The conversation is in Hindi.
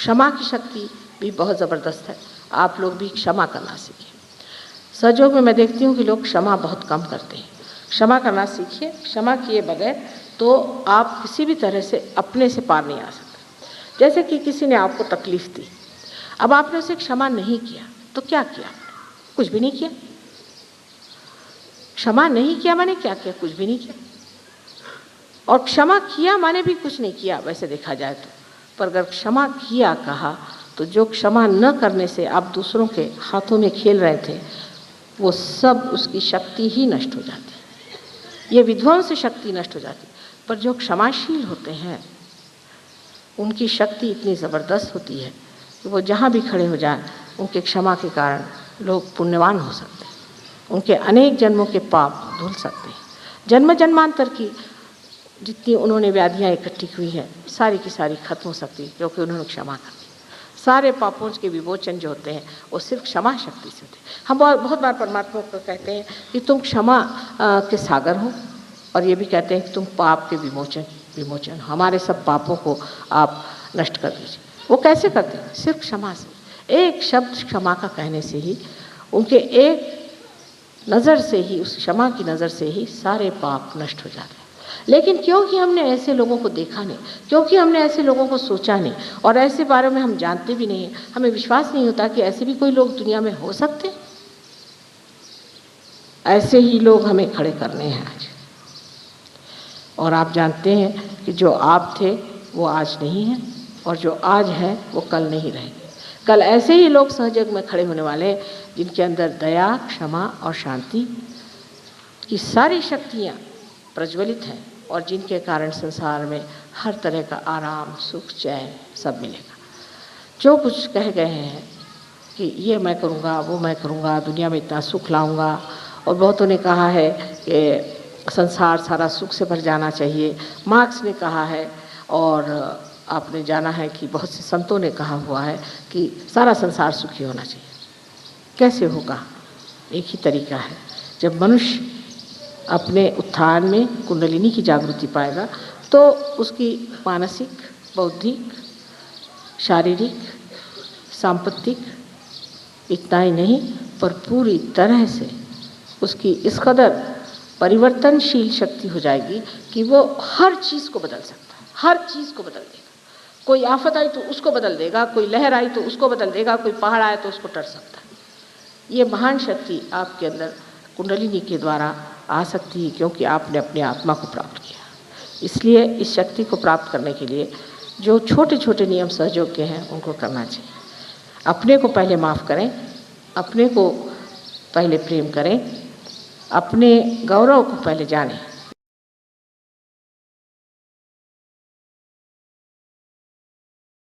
क्षमा की शक्ति भी बहुत ज़बरदस्त है। आप लोग भी क्षमा करना सीखिए। सहयोग में मैं देखती हूँ कि लोग क्षमा बहुत कम करते हैं। क्षमा करना सीखिए। क्षमा किए बगैर तो आप किसी भी तरह से अपने से पार नहीं आ सकते। जैसे कि किसी ने आपको तकलीफ़ दी, अब आपने उसे क्षमा नहीं किया तो क्या किया आपने? कुछ भी नहीं किया। क्षमा नहीं किया माने क्या किया? कुछ भी नहीं किया। और क्षमा किया माने भी कुछ नहीं किया वैसे देखा जाए तो। पर अगर क्षमा किया कहा तो जो क्षमा न करने से आप दूसरों के हाथों में खेल रहे थे, वो सब उसकी शक्ति ही नष्ट हो जाती है। ये विध्वंस शक्ति नष्ट हो जाती है। पर जो क्षमाशील होते हैं उनकी शक्ति इतनी ज़बरदस्त होती है कि वो जहाँ भी खड़े हो जाएं, उनके क्षमा के कारण लोग पुण्यवान हो सकते हैं। उनके अनेक जन्मों के पाप धुल सकते हैं। जन्म जन्मांतर की जितनी उन्होंने व्याधियाँ इकट्ठी हुई हैं, सारी की सारी खत्म हो सकती है क्योंकि उन्होंने क्षमा कर दी। सारे पापों के विमोचन जो होते हैं वो सिर्फ क्षमा शक्ति से होते हैं। हम बहुत बार परमात्मा को कहते हैं कि तुम क्षमा के सागर हो, और ये भी कहते हैं कि तुम पाप के विमोचन, हमारे सब पापों को आप नष्ट कर दीजिए। वो कैसे करते हैं? सिर्फ क्षमा से। एक शब्द क्षमा का कहने से ही, उनके एक नज़र से ही, उस क्षमा की नज़र से ही सारे पाप नष्ट हो जाते हैं। लेकिन क्योंकि हमने ऐसे लोगों को देखा नहीं, क्योंकि हमने ऐसे लोगों को सोचा नहीं, और ऐसे बारे में हम जानते भी नहीं, हमें विश्वास नहीं होता कि ऐसे भी कोई लोग दुनिया में हो सकते हैं। ऐसे ही लोग हमें खड़े करने हैं आज। और आप जानते हैं कि जो आप थे वो आज नहीं है, और जो आज है वो कल नहीं रहेंगे। कल ऐसे ही लोग सहयोग में खड़े होने वाले हैं जिनके अंदर दया, क्षमा और शांति की सारी शक्तियाँ प्रज्वलित हैं, और जिनके कारण संसार में हर तरह का आराम, सुख, चैन सब मिलेगा। जो कुछ कह गए हैं कि ये मैं करूँगा, वो मैं करूँगा, दुनिया में इतना सुख लाऊंगा, और बहुतों ने कहा है कि संसार सारा सुख से भर जाना चाहिए, मार्क्स ने कहा है, और आपने जाना है कि बहुत से संतों ने कहा हुआ है कि सारा संसार सुखी होना चाहिए। कैसे होगा? एक ही तरीका है, जब मनुष्य अपने उत्थान में कुंडलिनी की जागृति पाएगा तो उसकी मानसिक, बौद्धिक, शारीरिक, सांपत्तिक, इतना ही नहीं पर पूरी तरह से उसकी इस कदर परिवर्तनशील शक्ति हो जाएगी कि वो हर चीज़ को बदल सकता है। हर चीज़ को बदल देगा। कोई आफत आई तो उसको बदल देगा, कोई लहर आई तो उसको बदल देगा, कोई पहाड़ आए तो उसको टर सकता है। ये महान शक्ति आपके अंदर कुंडलिनी के द्वारा आ सकती है, क्योंकि आपने अपने आत्मा को प्राप्त किया। इसलिए इस शक्ति को प्राप्त करने के लिए जो छोटे छोटे नियम सहयोग के हैं उनको करना चाहिए। अपने को पहले माफ़ करें, अपने को पहले प्रेम करें, अपने गौरव को पहले जानें,